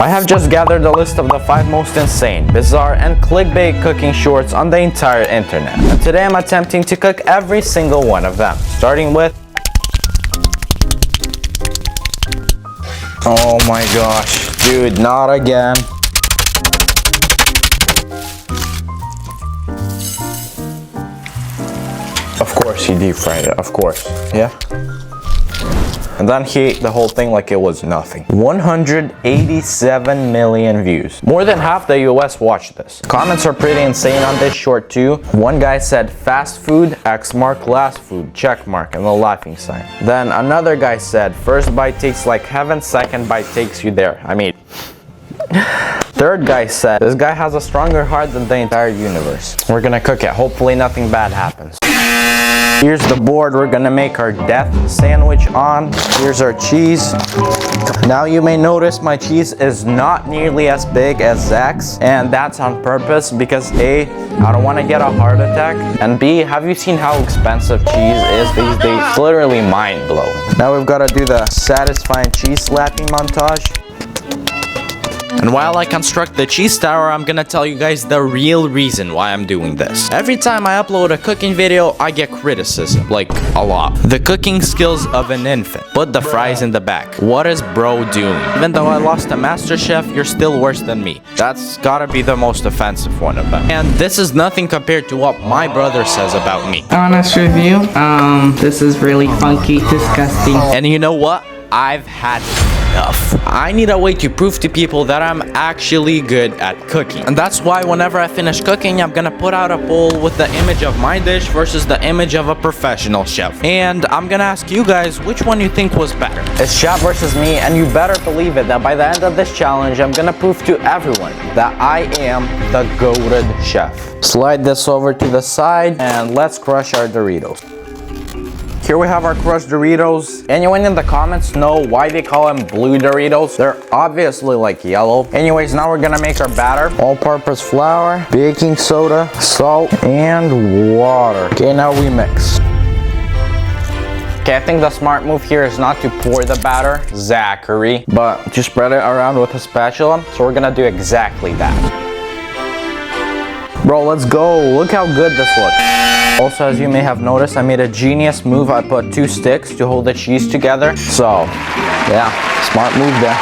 I have just gathered a list of the 5 most insane, bizarre, and clickbait cooking shorts on the entire internet. And today I'm attempting to cook every single one of them, starting with... Oh my gosh, dude, not again. Of course he deep fried it, of course, yeah. And then he ate the whole thing like it was nothing. 187 million views. More than half the US watched this. Comments are pretty insane on this short too. One guy said fast food, X mark last food, check mark, and the laughing sign. Then another guy said first bite tastes like heaven, second bite takes you there. I mean, third guy said this guy has a stronger heart than the entire universe. We're gonna cook it. Hopefully nothing bad happens. Here's the board we're gonna make our death sandwich on. Here's our cheese. Now you may notice my cheese is not nearly as big as Zach's, and that's on purpose because A, I don't want to get a heart attack, and B, have you seen how expensive cheese is these days? It's literally mind-blowing. Now we've got to do the satisfying cheese slapping montage. And while I construct the cheese tower, I'm gonna tell you guys the real reason why I'm doing this. Every time I upload a cooking video, I get criticism, like a lot. The cooking skills of an infant. Put the fries in the back. What is bro doing? Even though I lost a master chef, you're still worse than me. That's gotta be the most offensive one of them. And this is nothing compared to what my brother says about me. Honest review, this is really funky, disgusting. And you know what? I've had enough. I need a way to prove to people that I'm actually good at cooking. And that's why whenever I finish cooking, I'm gonna put out a poll with the image of my dish versus the image of a professional chef. And I'm gonna ask you guys which one you think was better. It's chef versus me, and you better believe it that by the end of this challenge, I'm gonna prove to everyone that I am the goated chef. Slide this over to the side, and let's crush our Doritos. Here we have our crushed Doritos. Anyone in the comments know why they call them blue Doritos? They're obviously like yellow. Anyways, now we're gonna make our batter. All-purpose flour, baking soda, salt, and water. Okay, now we mix. Okay, I think the smart move here is not to pour the batter, Zachary, but to spread it around with a spatula. So we're gonna do exactly that. Bro, let's go. Look how good this looks. Also, as you may have noticed, I made a genius move. I put 2 sticks to hold the cheese together. So, yeah, smart move there.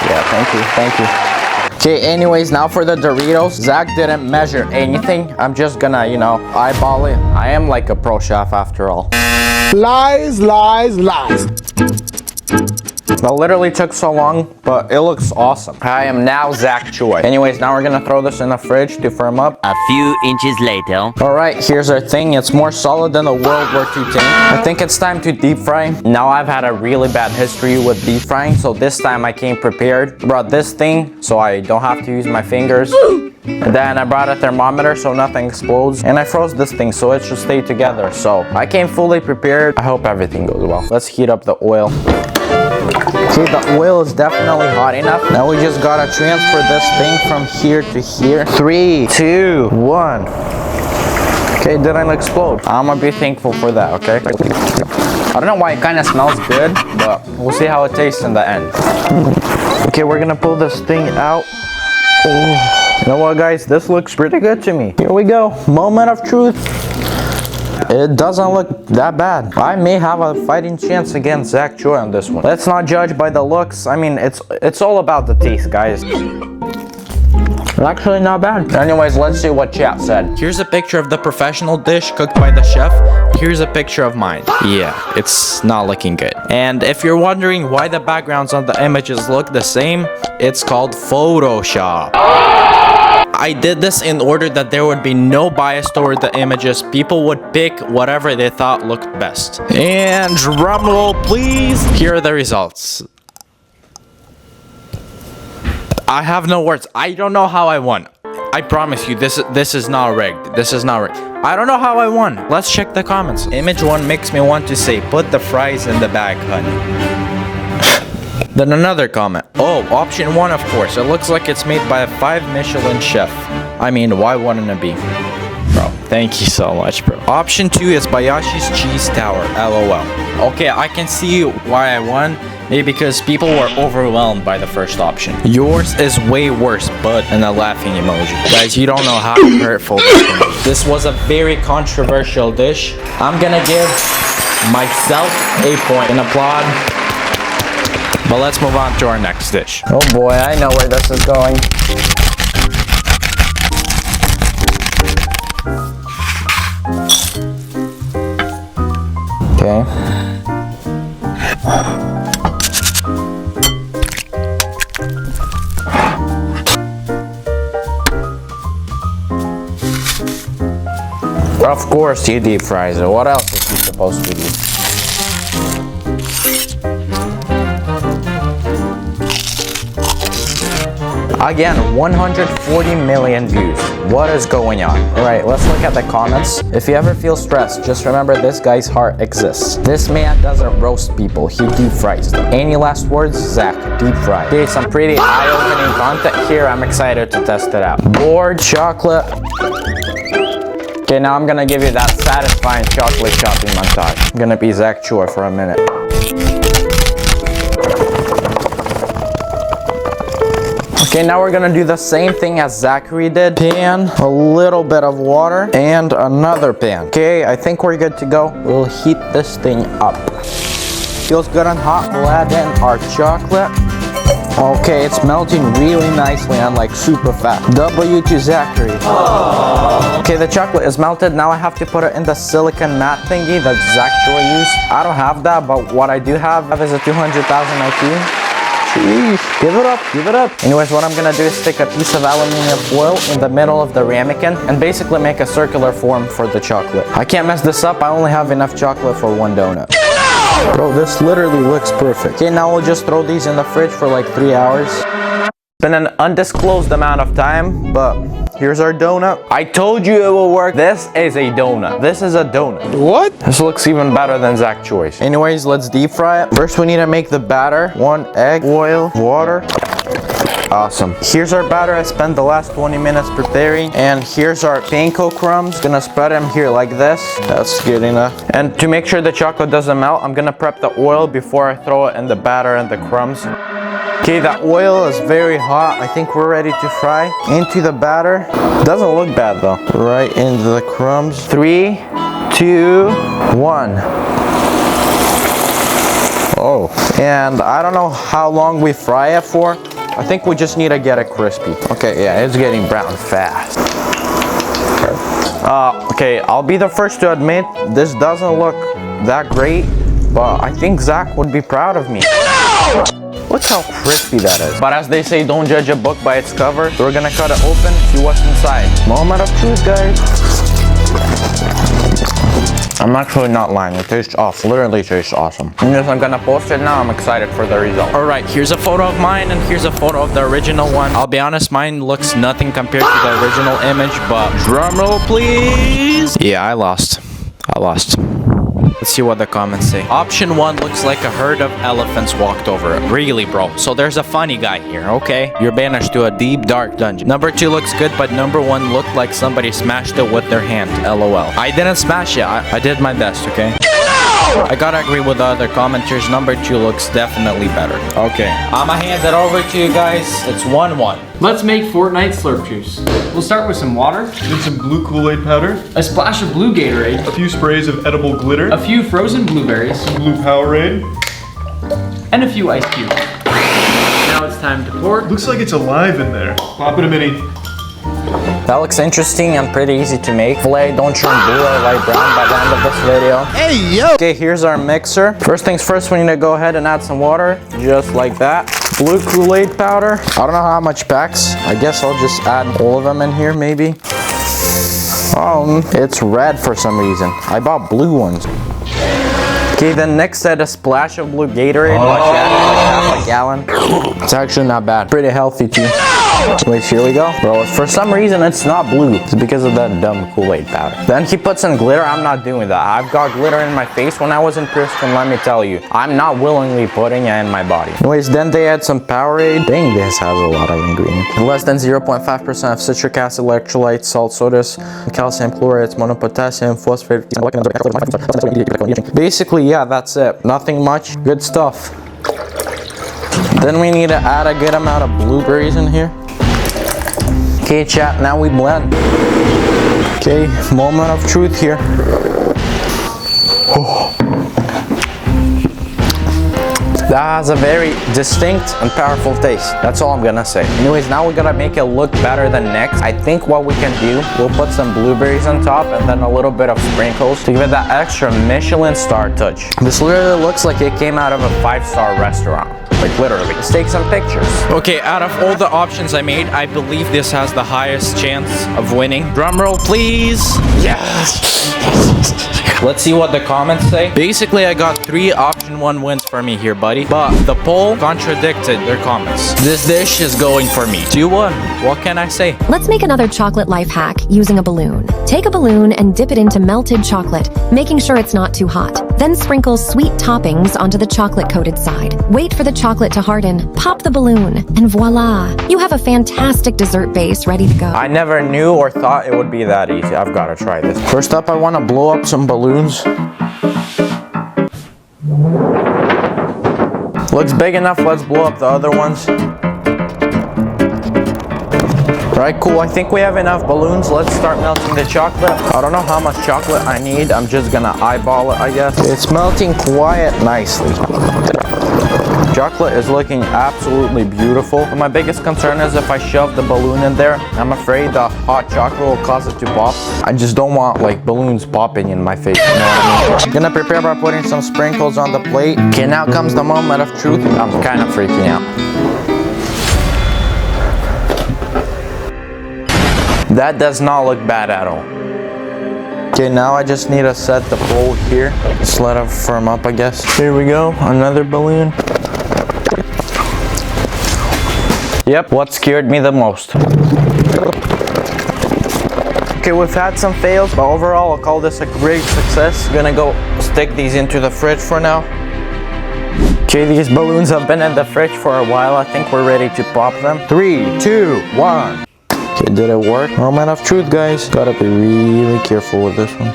Yeah, thank you. Okay, anyways, now for the Doritos. Zach didn't measure anything. I'm just gonna, eyeball it. I am like a pro chef after all. Lies, lies, lies. That literally took so long, but it looks awesome. I am now Zach Choi. Anyways, now we're gonna throw this in the fridge to firm up. A few inches later. Alright, here's our thing. It's more solid than a World War II tank. I think it's time to deep fry. Now I've had a really bad history with deep frying, so this time I came prepared. Brought this thing, so I don't have to use my fingers. And then I brought a thermometer so nothing explodes. And I froze this thing so it should stay together. So I came fully prepared. I hope everything goes well. Let's heat up the oil. Okay, the oil is definitely hot enough. Now we just gotta transfer this thing from here to here. 3, 2, 1. Okay, it didn't explode. I'm gonna be thankful for that, okay? I don't know why it kind of smells good, but we'll see how it tastes in the end. Okay, we're gonna pull this thing out. Oh, you know what, guys? This looks pretty good to me. Here we go. Moment of truth. It doesn't look that bad. I may have a fighting chance against Zach Choi on this one. Let's not judge by the looks. I mean, it's all about the taste, guys. It's actually not bad. Anyways, let's see what chat said. Here's a picture of the professional dish cooked by the chef. Here's a picture of mine. Yeah, it's not looking good. And if you're wondering why the backgrounds on the images look the same, it's called Photoshop. I did this in order that there would be no bias toward the images. People would pick whatever they thought looked best. And drumroll, please. Here are the results. I have no words. I don't know how I won. I promise you, this is not rigged. This is not rigged. I don't know how I won. Let's check the comments. Image 1 makes me want to say, put the fries in the bag, honey. Then another comment. Oh, option 1, of course. It looks like it's made by a 5 Michelin chef. I mean, why wouldn't it be? Bro. Thank you so much, bro. Option 2 is Bayashi's Cheese Tower. LOL. Okay, I can see why I won. Maybe because people were overwhelmed by the first option. Yours is way worse, but in a laughing emoji. Guys, you don't know how hurtful this is. This was a very controversial dish. I'm gonna give myself a point. An applaud. But let's move on to our next dish. Oh boy, I know where this is going. Okay. Of course you deep fries it. What else is he supposed to do? Again, 140 million views. What is going on? Alright, let's look at the comments. If you ever feel stressed, just remember this guy's heart exists. This man doesn't roast people, he deep fries them. Any last words? Zach, deep fry. Okay, some pretty eye-opening content here. I'm excited to test it out. Bored chocolate. Okay, now I'm gonna give you that satisfying chocolate chopping montage. I'm gonna be Zach Chua for a minute. Okay, now we're gonna do the same thing as Zachary did. Pan, a little bit of water, and another pan. Okay, I think we're good to go. We'll heat this thing up. Feels good and hot. We'll add in our chocolate. Okay, it's melting really nicely and like super fast. W to Zachary. Aww. Okay, the chocolate is melted. Now I have to put it in the silicone mat thingy that Zach Chua used. I don't have that, but what I do have is a 200,000 IQ. Jeez, give it up, give it up. Anyways, what I'm gonna do is stick a piece of aluminum foil in the middle of the ramekin and basically make a circular form for the chocolate. I can't mess this up. I only have enough chocolate for one donut. Bro, this literally looks perfect. Okay, now we'll just throw these in the fridge for like 3 hours. It's been an undisclosed amount of time, but here's our donut. I told you it will work. This is a donut. This is a donut. What? This looks even better than Zach's choice. Anyways, let's deep fry it. First, we need to make the batter. 1 egg, oil, water. Awesome. Here's our batter. I spent the last 20 minutes preparing. And here's our panko crumbs. Gonna spread them here like this. That's good enough. And to make sure the chocolate doesn't melt, I'm gonna prep the oil before I throw it in the batter and the crumbs. Okay, that oil is very hot. I think we're ready to fry. Into the batter. Doesn't look bad though. Right into the crumbs. 3, 2, 1. Oh, and I don't know how long we fry it for. I think we just need to get it crispy. Okay, yeah, it's getting brown fast. Okay, I'll be the first to admit this doesn't look that great, but I think Zach would be proud of me. Look how crispy that is. But as they say, don't judge a book by its cover. So we're gonna cut it open, see what's inside. Moment of truth, guys. I'm actually not lying. It tastes awesome. Literally tastes awesome. And yes, I'm gonna post it now. I'm excited for the result. All right, here's a photo of mine and here's a photo of the original one. I'll be honest, mine looks nothing compared to the original image, but drum roll, please. Yeah, I lost. Let's see what the comments say. Option 1 looks like a herd of elephants walked over it. Really, bro. So there's a funny guy here, okay? You're banished to a deep, dark dungeon. Number 2 looks good, but number 1 looked like somebody smashed it with their hand. LOL. I didn't smash it. I did my best, okay? I gotta agree with the other commenters. Number 2 looks definitely better. Okay. I'ma hand it over to you guys. It's 1-1. Let's make Fortnite slurp juice. We'll start with some water, Then some blue Kool-Aid powder, a splash of blue Gatorade, a few sprays of edible glitter, a few frozen blueberries, blue Powerade. and a few ice cubes. Now it's time to pour. Looks like it's alive in there. Pop it a mini. That looks interesting and pretty easy to make. Hopefully, don't turn blue or light brown by the end of this video. Hey, yo! Okay, here's our mixer. First things first, we need to go ahead and add some water, just like that. Blue Kool-Aid powder. I don't know how much packs. I guess I'll just add all of them in here, maybe. It's red for some reason. I bought blue ones. Okay, then next add a splash of blue Gatorade. Watch that, like half a gallon. It's actually not bad. Pretty healthy too. Wait, here we go. Bro, for some reason it's not blue. It's because of that dumb Kool-Aid powder. Then he puts in glitter. I'm not doing that. I've got glitter in my face when I was in Princeton, let me tell you. I'm not willingly putting it in my body. Anyways, then they add some Powerade. Dang, this has a lot of ingredients. Less than 0.5% of citric acid, electrolytes, salt sodas, calcium chloride, monopotassium, phosphate. Basically, yeah, that's it. Nothing much. Good stuff. Then we need to add a good amount of blueberries in here. Okay, chat, now we blend. Okay, moment of truth here. Oh. That has a very distinct and powerful taste. That's all I'm gonna say. Anyways, now we gotta make it look better than next. I think what we can do, we'll put some blueberries on top and then a little bit of sprinkles to give it that extra Michelin star touch. This literally looks like it came out of a 5-star restaurant. Like literally. Let's take some pictures. Okay, out of all the options I made, I believe this has the highest chance of winning. Drum roll, please. Yes. Let's see what the comments say. Basically, I got 3 option 1 wins for me here, buddy. But the poll contradicted their comments. This dish is going for me. 2-1. What can I say? Let's make another chocolate life hack using a balloon. Take a balloon and dip it into melted chocolate, making sure it's not too hot. Then sprinkle sweet toppings onto the chocolate-coated side. Wait for the chocolate to harden, pop the balloon, and voila! You have a fantastic dessert base ready to go. I never knew or thought it would be that easy. I've got to try this. First up, I want to blow up some balloons. Looks big enough. Let's blow up the other ones. Alright, cool. I think we have enough balloons. Let's start melting the chocolate. I don't know how much chocolate I need. I'm just gonna eyeball it, I guess. It's melting quite nicely. Chocolate is looking absolutely beautiful. But my biggest concern is if I shove the balloon in there, I'm afraid the hot chocolate will cause it to pop. I just don't want like balloons popping in my face, you know what I mean? I'm gonna prepare by putting some sprinkles on the plate. Okay, now comes the moment of truth. I'm kind of freaking out. That does not look bad at all. Okay, now I just need to set the bowl here. Just let it firm up, I guess. Here we go, another balloon. Yep, what scared me the most. Okay, we've had some fails, but overall I'll call this a great success. Gonna go stick these into the fridge for now. Okay, these balloons have been in the fridge for a while. I think we're ready to pop them. 3, 2, 1. Okay, did it work? Moment of truth, guys. Gotta be really careful with this one.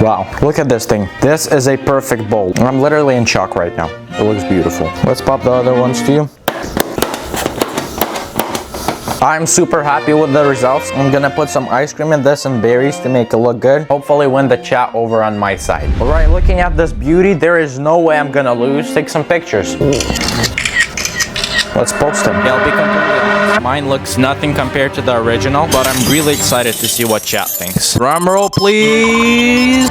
Wow, look at this thing. This is a perfect bowl. I'm literally in shock right now. It looks beautiful. Let's pop the other ones too. I'm super happy with the results. I'm gonna put some ice cream in this and berries to make it look good. Hopefully win the chat over on my side. All right, looking at this beauty, there is no way I'm gonna lose. Take some pictures. Let's post them. Yeah, I'll be completely honest. Mine looks nothing compared to the original, but I'm really excited to see what chat thinks. Drum roll, please.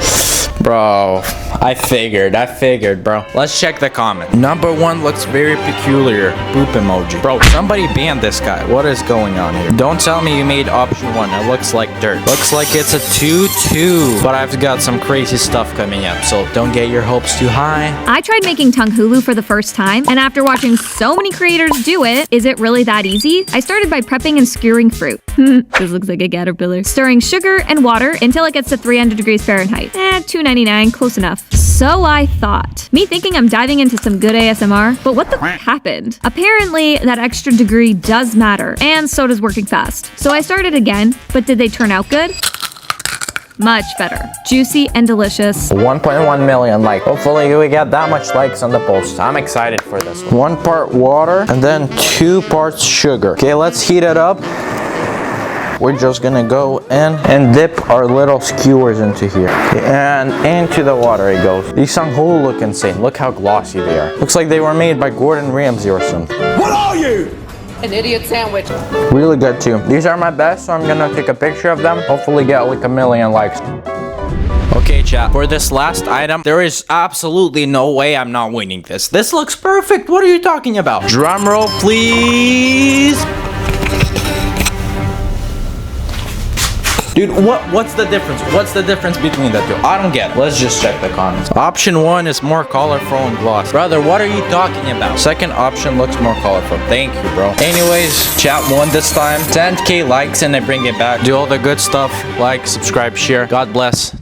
Bro, I figured, bro. Let's check the comment. Number 1 looks very peculiar. Poop emoji. Bro, somebody banned this guy. What is going on here? Don't tell me you made option 1. It looks like dirt. Looks like it's a 2-2. But I've got some crazy stuff coming up, so don't get your hopes too high. I tried making Tanghulu for the first time, and after watching so many creators do it, is it really that easy? I started by prepping and skewering fruit. This looks like a caterpillar. Stirring sugar and water until it gets to 300 degrees Fahrenheit. $2.99, close enough. So I thought. Me thinking I'm diving into some good ASMR, but what the f happened? Apparently, that extra degree does matter, and so does working fast. So I started again, but did they turn out good? Much better. Juicy and delicious. 1.1 million likes. Hopefully we get that much likes on the post. I'm excited for this one. 1 part water and then 2 parts sugar. Okay, let's heat it up. We're just gonna go in and dip our little skewers into here. And into the water it goes. These Tanghulu look insane. Look how glossy they are. Looks like they were made by Gordon Ramsay or something. What are you? An idiot sandwich. Really good too. These are my best, so I'm gonna take a picture of them. Hopefully get like 1 million likes. Okay, chat. For this last item, there is absolutely no way I'm not winning this. This looks perfect. What are you talking about? Drum roll, please. Dude, what's the difference? What's the difference between the two? I don't get it. Let's just check the comments. Option 1 is more colorful and gloss. Brother, what are you talking about? Second option looks more colorful. Thank you, bro. Anyways, chat won this time. 10k likes and I bring it back. Do all the good stuff. Like, subscribe, share. God bless.